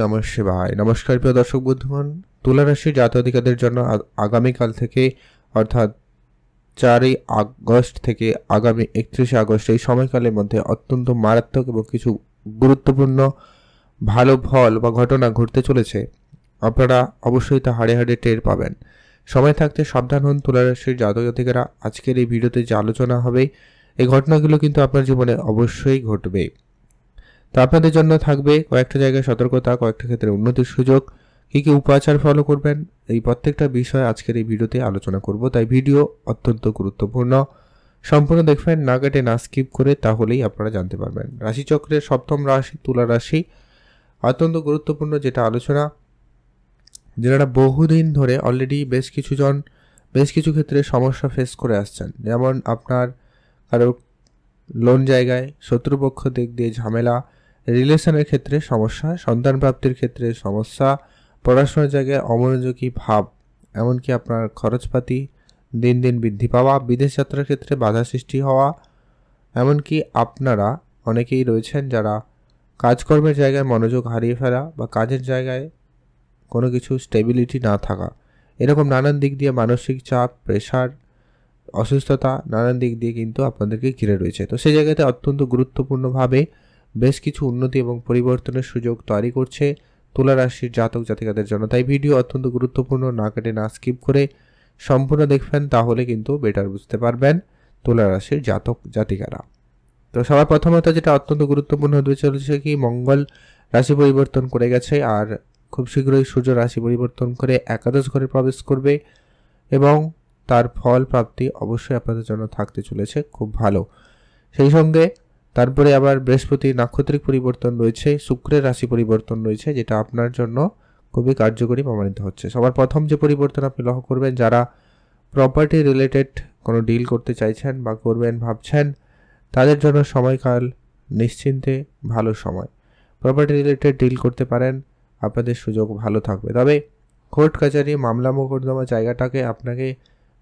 নমঃ শিবায়। নমস্কার প্রিয় দর্শক বন্ধুগণ, তুলা রাশির জাতক-জাতিকাদের জন্য আগামীকাল থেকে অর্থাৎ 4ই আগস্ট থেকে আগামী 31শে আগস্ট এই সময়কালের মধ্যে অত্যন্ত মারাত্মক এবং কিছু গুরুত্বপূর্ণ ভালো ফল বা ঘটনা ঘটতে চলেছে। আপনারা অবশ্যই তা হাড়ে হাড়ে টের পাবেন। সময় থাকতে সাবধান হন তুলা রাশির জাতক-জাতিকারা। আজকের এই ভিডিওতে যে আলোচনা হবে এই ঘটনাগুলো কিন্তু আপনার জীবনে অবশ্যই ঘটবে। তো আপনাদের জন্য থাকবে কয়েকটা জায়গায় সতর্কতা, কয়েকটা ক্ষেত্রে উন্নতির সুযোগ, কী কী উপাচার ফলো করবেন, এই প্রত্যেকটা বিষয় আজকের এই ভিডিওতে আলোচনা করব। তাই ভিডিও অত্যন্ত গুরুত্বপূর্ণ, সম্পূর্ণ দেখবেন, না কেটে না স্কিপ করে, তাহলেই আপনারা জানতে পারবেন। রাশিচক্রের সপ্তম রাশি তুলা রাশি অত্যন্ত গুরুত্বপূর্ণ যেটা আলোচনা, যারা বহুদিন ধরে অলরেডি বেশ কিছু ক্ষেত্রে সমস্যা ফেস করে আসছেন। যেমন আপনার কারো লোন জায়গায় শত্রুপক্ষ দিক দিয়ে ঝামেলা, রিলেশনের ক্ষেত্রে সমস্যা, সন্তান প্রাপ্তির ক্ষেত্রে সমস্যা, পড়াশোনার জায়গায় অমনোযোগী ভাব, এমনকি আপনার খরচপাতি দিন দিন বৃদ্ধি পাওয়া, বিদেশ যাত্রার ক্ষেত্রে বাধা সৃষ্টি হওয়া, এমনকি আপনারা অনেকেই রয়েছেন যারা কাজকর্মের জায়গায় মনোযোগ হারিয়ে ফেলা বা কাজের জায়গায় কোনো কিছু স্টেবিলিটি না থাকা, এরকম নানান দিক দিয়ে মানসিক চাপ, প্রেশার, অসুস্থতা নানান দিক দিয়ে কিন্তু আপনাদেরকে ঘিরে রয়েছে। তো সেই জায়গাতে অত্যন্ত গুরুত্বপূর্ণভাবে বেশ কিছু উন্নতি এবং পরিবর্তনের সুযোগ তৈরি করছে তুলা রাশির জাতক জাতিকাদের জন্য। তাই ভিডিও অত্যন্ত গুরুত্বপূর্ণ, না কেটে না স্কিপ করে সম্পূর্ণ দেখবেন, তাহলে কিন্তু বেটার বুঝতে পারবেন তুলা রাশির জাতক জাতিকারা। তো সবার প্রথমত যেটা অত্যন্ত গুরুত্বপূর্ণ হতে চলেছে কি, মঙ্গল রাশি পরিবর্তন করে গেছে আর খুব শীঘ্রই সূর্য রাশি পরিবর্তন করে একাদশ ঘরে প্রবেশ করবে এবং তার ফল প্রাপ্তি অবশ্যই আপনাদের জন্য থাকতে চলেছে খুব ভালো। সেই সঙ্গে তারপরে আবার বৃহস্পতির নাক্ষত্রিক পরিবর্তন রয়েছে, শুক্রের রাশি পরিবর্তন রয়েছে, যেটা আপনার জন্য খুবই কার্যকরী প্রমাণিত হচ্ছে। সবার প্রথম যে পরিবর্তন আপনি লক্ষ্য করবেন, যারা প্রপার্টি রিলেটেড কোনো ডিল করতে চাইছেন বা করবেন ভাবছেন, তাদের জন্য সময়কাল নিশ্চিন্তে ভালো সময়। প্রপার্টি রিলেটেড ডিল করতে পারেন, আপনাদের সুযোগ ভালো থাকবে। তবে কোর্ট কাছারি, মামলা মোকদ্দমা জায়গাটাকে আপনাকে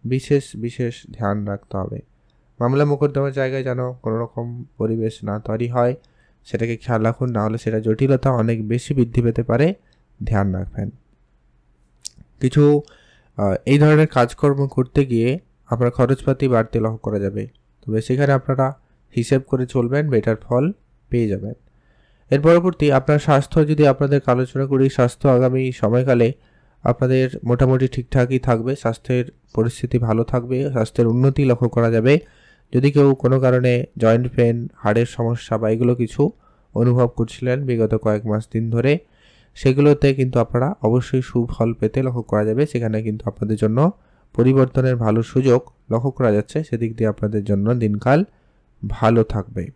বিশেষ ধ্যান রাখতে হবে। মামলা মোকদ্দমার জায়গায় যেন কোনো রকম পরিবেশ না তৈরি হয়, সেটাকে খেয়াল রাখুন, নাহলে সেটা জটিলতা অনেক বেশি বৃদ্ধি পেতে পারে, ধ্যান রাখবেন। কিছু এই ধরনের কাজকর্ম করতে গিয়ে আপনার খরচপাতি বাড়তে লক্ষ্য করা যাবে, তবে সেখানে আপনারা হিসেব করে চলবেন, বেটার ফল পেয়ে যাবেন। এর পরবর্তী আপনার স্বাস্থ্য যদি আপনাদের আলোচনা করি, স্বাস্থ্য আগামী সময়কালে আপনাদের মোটামুটি ঠিকঠাকই থাকবে, স্বাস্থ্যের পরিস্থিতি ভালো থাকবে, স্বাস্থ্যের উন্নতি লক্ষ্য করা যাবে। যদি কেউ কোনো কারণে জয়েন্ট পেন, হাড়ের সমস্যা বা এগুলো কিছু অনুভব করছিলেন বিগত কয়েক মাস দিন ধরে, সেগুলোতে কিন্তু আপনারা অবশ্যই সুফল পেতে লক্ষ্য করা যাবে। সেখানে কিন্তু আপনাদের জন্য পরিবর্তনের ভালো সুযোগ লক্ষ্য করা যাচ্ছে, সেদিক দিয়ে আপনাদের জন্য দিনকাল ভালো থাকবে।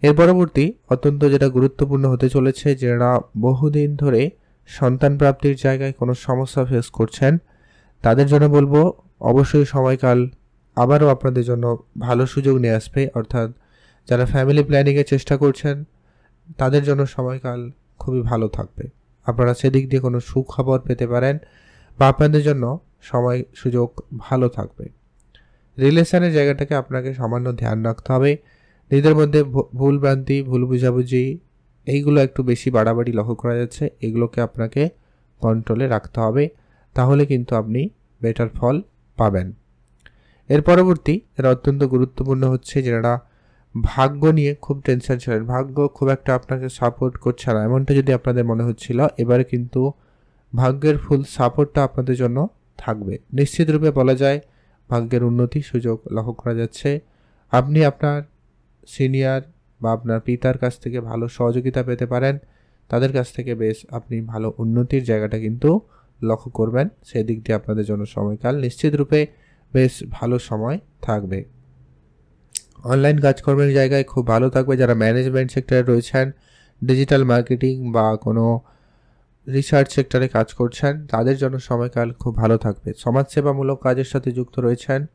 এর পরবর্তী অত্যন্ত যেটা গুরুত্বপূর্ণ হতে চলেছে, যারা বহুদিন ধরে সন্তান প্রাপ্তির জায়গায় কোনো সমস্যা ফেস করছেন, তাদের জন্য বলবো অবশ্যই সময়কাল আবারও আপনাদের জন্য ভালো সুযোগ নিয়ে আসবে। অর্থাৎ যারা ফ্যামিলি প্ল্যানিংয়ের চেষ্টা করছেন, তাদের জন্য সময়কাল খুবই ভালো থাকবে। আপনারা সেদিক দিয়ে কোনো সুখবর পেতে পারেন বা আপনাদের জন্য সময় সুযোগ ভালো থাকবে। রিলেশনের জায়গাটাকে আপনাকে সামান্য ধ্যান রাখতে হবে। নিজেদের মধ্যে ভুল ভ্রান্তি, ভুল বুঝাবুঝি এইগুলো একটু বেশি বাড়াবাড়ি লক্ষ্য করা যাচ্ছে, এগুলোকে আপনাকে কন্ট্রোলে রাখতে হবে, তাহলে কিন্তু আপনি বেটার ফল পাবেন। এর পরবর্তী এটা অত্যন্ত গুরুত্বপূর্ণ হচ্ছে, যারা ভাগ্য নিয়ে খুব টেনশন ছিলেন, ভাগ্য খুব একটা আপনাকে সাপোর্ট করছে না, এমনটা যদি আপনাদের মনে হচ্ছিল, এবারে কিন্তু ভাগ্যের ফুল সাপোর্টটা আপনাদের জন্য থাকবে। নিশ্চিত রূপে বলা যায় ভাগ্যের উন্নতি সুযোগ লক্ষ্য করা যাচ্ছে। আপনি আপনার সিনিয়র বা আপনার পিতার কাছ থেকে ভালো সহযোগিতা পেতে পারেন, তাদের কাছ থেকে বেশ আপনি ভালো উন্নতির জায়গাটা কিন্তু লক্ষ্য করবেন। সেদিক দিয়ে আপনাদের জন্য সময়কাল নিশ্চিত রূপে বেশ ভালো সময় থাকবে। অনলাইন কাজকর্মের জায়গায় খুব ভালো থাকবে। যারা ম্যানেজমেন্ট সেক্টরে রয়েছেন, ডিজিটাল মার্কেটিং বা কোনো রিসার্চ সেক্টরে কাজ করছেন, তাদের জন্য সময়কাল খুব ভালো থাকবে। সমাজসেবামূলক কাজের সাথে যুক্ত রয়েছেন,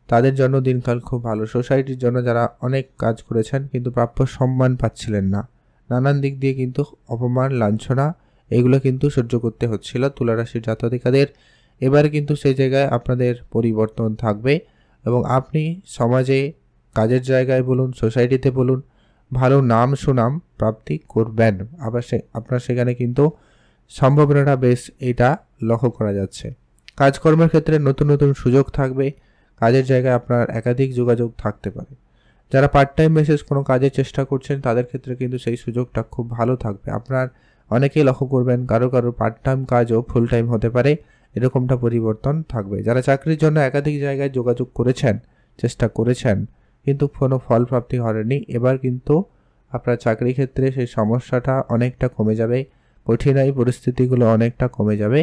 তাদের জন্য দিনকাল খুব ভালো। সোসাইটির জন্য যারা অনেক কাজ করেছেন কিন্তু প্রাপ্য সম্মান পাচ্ছিলেন না, নানান দিক দিয়ে কিন্তু অপমান, লাঞ্ছনা এগুলো কিন্তু সহ্য করতে হচ্ছিল তুলা রাশির জাতক-জাতিকাদের, এবারে কিন্তু সেই জায়গায় আপনাদের পরিবর্তন থাকবে এবং আপনি সমাজে, কাজের জায়গায় বলুন, সোসাইটিতে বলুন, ভালো নাম সুনাম প্রাপ্তি করবেন। আবার আপনার সেখানে কিন্তু সম্ভাবনাটা বেশ এটা লক্ষ্য করা যাচ্ছে। কাজকর্মের ক্ষেত্রে নতুন নতুন সুযোগ থাকবে। কাজের জায়গায় আপনার একাধিক যোগাযোগ থাকতে পারে। যারা পার্ট টাইম বেসিস কোনো কাজের চেষ্টা করছেন তাদের ক্ষেত্রে কিন্তু সেই সুযোগটা খুব ভালো থাকবে। আপনার অনেকেই লক্ষ্য করবেন কারো পার্ট টাইম কাজও ফুল টাইম হতে পারে, এরকমটা পরিবর্তন থাকবে। যারা চাকরির জন্য একাধিক জায়গায় যোগাযোগ করেছেন, চেষ্টা করেছেন, কিন্তু কোনো ফল প্রাপ্তি হয়নি, এবার কিন্তু আপনার চাকরি ক্ষেত্রে সেই সমস্যাটা অনেকটা কমে যাবে, কঠিনাই পরিস্থিতিগুলো অনেকটা কমে যাবে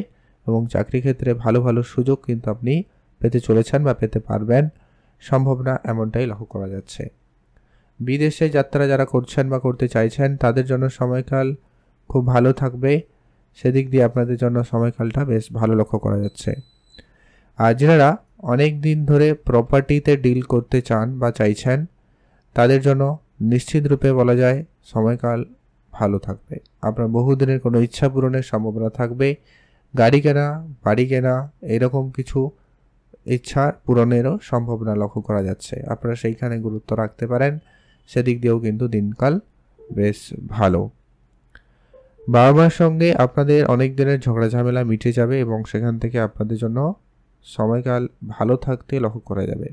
এবং চাকরি ক্ষেত্রে ভালো ভালো সুযোগ কিন্তু আপনি পেতে চলেছেন বা পেতে পারবেন। সম্ভাবনা এমনটাই লক্ষ্য করা যাচ্ছে। বিদেশে যাত্রা যারা করছেন বা করতে চাইছেন তাদের জন্য সময়কাল খুব ভালো থাকবে। সেদিক দিয়ে আপনাদের জন্য সময়কালটা বেশ ভালো লক্ষ্য করা যাচ্ছে। আর যারা অনেক দিন ধরে প্রপার্টিতে ডিল করতে চান বা চাইছেন তাদের জন্য নিশ্চিত রূপে বলা যায় সময়কাল ভালো থাকবে। আপনার বহুদিনের কোনো ইচ্ছা পূরণের সম্ভাবনা থাকবে। গাড়ি কেনা, বাড়ি কেনা, এরকম কিছু ইচ্ছা পূরণেরও সম্ভাবনা লক্ষ্য করা যাচ্ছে। আপনারা সেইখানে গুরুত্ব রাখতে পারেন। সেদিক দিয়েও কিন্তু দিনকাল বেশ ভালো। বাবা মার সঙ্গে আপনাদের অনেক দিনের ঝগড়া ঝামেলা মিটে যাবে এবং সেখান থেকে আপনাদের জন্য সময়কাল ভালো থাকতে লক্ষ্য করা যাবে।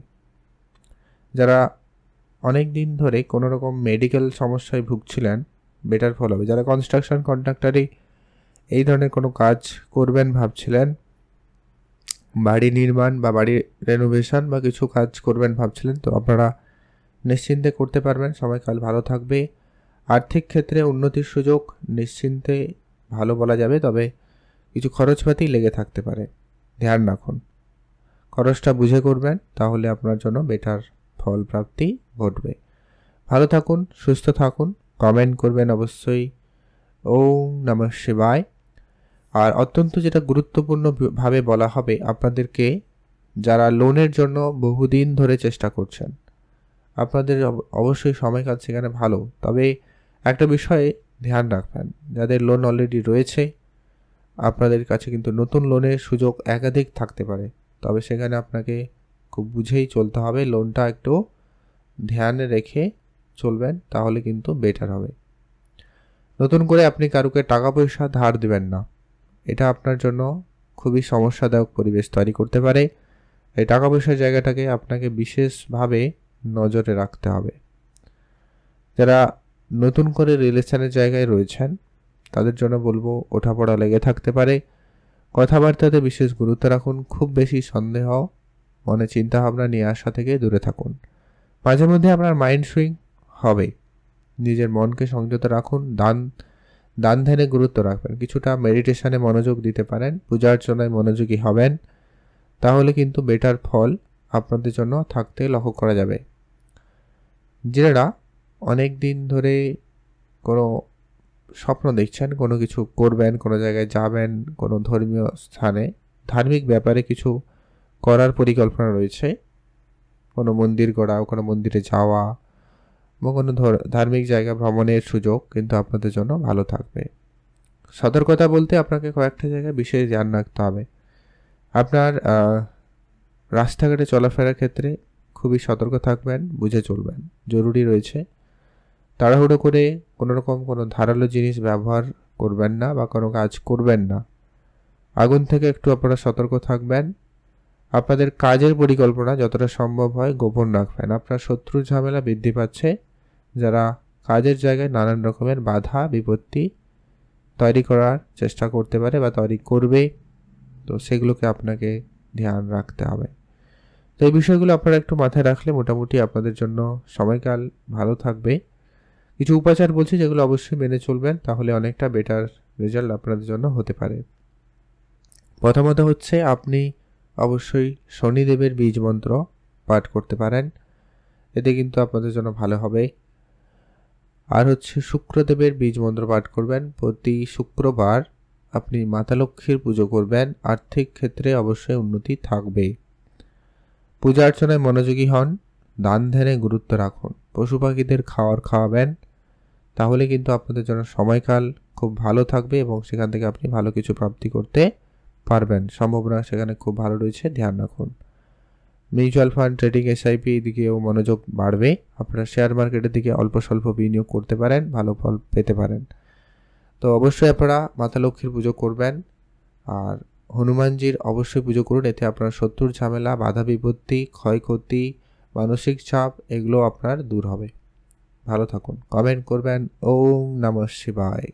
যারা অনেক দিন ধরে কোনো রকম মেডিকেল সমস্যায় ভুগছিলেন, বেটার ফল হবে। যারা কনস্ট্রাকশন কন্ট্রাক্টরি এই ধরনের কোনো কাজ করবেন ভাবছিলেন, বাড়ি নির্মাণ বা বাড়ি রেনোভেশন বা কিছু কাজ করবেন ভাবছিলেন, তো আপনারা নিশ্চিন্তে করতে পারবেন। সময়কাল ভালো থাকবে। আর্থিক ক্ষেত্রে উন্নতির সুযোগ নিশ্চিন্তে ভালো বলা যাবে, তবে কিছু খরচপাতি লেগে থাকতে পারে, ধ্যান রাখুন। খরচটা বুঝে করবেন, তাহলে আপনার জন্য বেটার ফল প্রাপ্তি ঘটবে। ভালো থাকুন, সুস্থ থাকুন। কমেন্ট করবেন অবশ্যই। ওম নমঃ শিবায়। আর অত্যন্ত যেটা গুরুত্বপূর্ণ ভাবে বলা হবে আপনাদেরকে, যারা লোনের জন্য বহুদিন ধরে চেষ্টা করছেন, আপনাদের অবশ্যই সময়কাল সেখানে ভালো, তবে একটা বিষয়ে ধ্যান রাখবেন। যাদের লোন অলরেডি রয়েছে আপনাদের কাছে কিন্তু নতুন লোনের সুযোগ একাধিক থাকতে পারে, তবে সেখানে আপনাকে খুব বুঝেই চলতে হবে। লোনটা একটু ধ্যানে রেখে চলবেন, তাহলে কিন্তু বেটার হবে। নতুন করে আপনি কারুকে টাকা পয়সা ধার দেবেন না, এটা আপনার জন্য খুবই সমস্যাদায়ক পরিবেশ তৈরি করতে পারে। এই টাকা পয়সার জায়গাটাকে আপনাকে বিশেষভাবে নজরে রাখতে হবে। যারা নতুন করে রিলেশনের জায়গায় রয়েছেন তাদের জন্য বলবো ওঠাপড়া লেগে থাকতে পারে। কথাবার্তাতে বিশেষ গুরুত্ব রাখুন। খুব বেশি সন্দেহ মনে চিন্তাভাবনা নিয়ে আসা থেকে দূরে থাকুন। মাঝে মধ্যে আপনার মাইন্ড সুইং হবে, নিজের মনকে সংযত রাখুন। দান ধ্যানে গুরুত্ব রাখবেন। কিছুটা মেডিটেশনে মনোযোগ দিতে পারেন, পূজা অর্চনায় মনোযোগী হবেন, তাহলে কিন্তু বেটার ফল আপনাদের জন্য থাকতে লক্ষ্য করা যাবে। যারা অনেক দিন ধরে কোনো স্বপ্ন দেখছেন, কোনো কিছু করবেন, কোনো জায়গায় যাবেন, কোনো ধর্মীয় স্থানে ধার্মিক ব্যাপারে কিছু করার পরিকল্পনা রয়েছে, কোনো মন্দির গড়া, কোনো মন্দিরে যাওয়া বা কোনো ধার্মিক জায়গা ভ্রমণের সুযোগ কিন্তু আপনাদের জন্য ভালো থাকবে। সতর্কতা বলতে আপনাকে কয়েকটা জায়গায় বিশেষ ধ্যান রাখতে হবে। আপনার রাস্তাঘাটে চলাফেরার ক্ষেত্রে খুবই সতর্ক থাকবেন, বুঝে চলবেন, জরুরি রয়েছে। তাড়াহুড়ো করে কোনো ধারালো জিনিস ব্যবহার করবেন না বা কোনো কাজ করবেন না। আগুন থেকে একটু আপনারা সতর্ক থাকবেন। আপনাদের কাজের পরিকল্পনা যতটা সম্ভব হয় গোপন রাখবেন। আপনার শত্রুর ঝামেলা বৃদ্ধি পাচ্ছে। যারা কাজের জায়গায় নানান রকমের বাধা বিপত্তি তৈরি করার চেষ্টা করতে পারে বা তৈরি করবে, তো সেগুলোকে আপনাকে ধ্যান রাখতে হবে। তো এই বিষয়গুলো আপনারা একটু মাথায় রাখলে মোটামুটি আপনাদের জন্য সময়কাল ভালো থাকবে। কিছু উপাচার বলছি যেগুলো অবশ্যই মেনে চলবেন, তাহলে অনেকটা বেটার রেজাল্ট আপনাদের জন্য হতে পারে। প্রথমত হচ্ছে আপনি অবশ্যই শনিদেবের বীজ মন্ত্র পাঠ করতে পারেন, এতে কিন্তু আপনাদের জন্য ভালো হবে। আর হচ্ছে শুক্রদেবের বীজ মন্ত্র পাঠ করবেন। প্রতি শুক্রবার আপনি মাতা লক্ষ্মীর পুজো করবেন, আর্থিক ক্ষেত্রে অবশ্যই উন্নতি থাকবে। পূজা অর্চনায় মনোযোগী হন, দান ধ্যানে গুরুত্ব রাখুন, পশু পাখিদের খাওয়াবেন, তাহলে কিন্তু আপনাদের জন্য সময়কাল খুব ভালো থাকবে এবং সেখান থেকে আপনি ভালো কিছু প্রাপ্তি করতে পারবেন। সম্ভাবনা সেখানে খুব ভালো রয়েছে, ধ্যান রাখুন। মিউচুয়াল ফান্ড, ট্রেডিং, এসআইপি দিকেও মনোযোগ বাড়বে। আপনারা শেয়ার মার্কেটের দিকে অল্প স্বল্প বিনিয়োগ করতে পারেন, ভালো ফল পেতে পারেন। তো অবশ্যই আপনারা মাতা লক্ষ্মীর পুজো করবেন আর হনুমানজির অবশ্যই পুজো করুন। এতে আপনার শত্রুর ঝামেলা, বাধা বিপত্তি, ক্ষয়ক্ষতি, মানসিক চাপ এগুলো আপনার দূর হবে। ভালো থাকুন। কমেন্ট করবেন। ওম নমঃ শিবায়।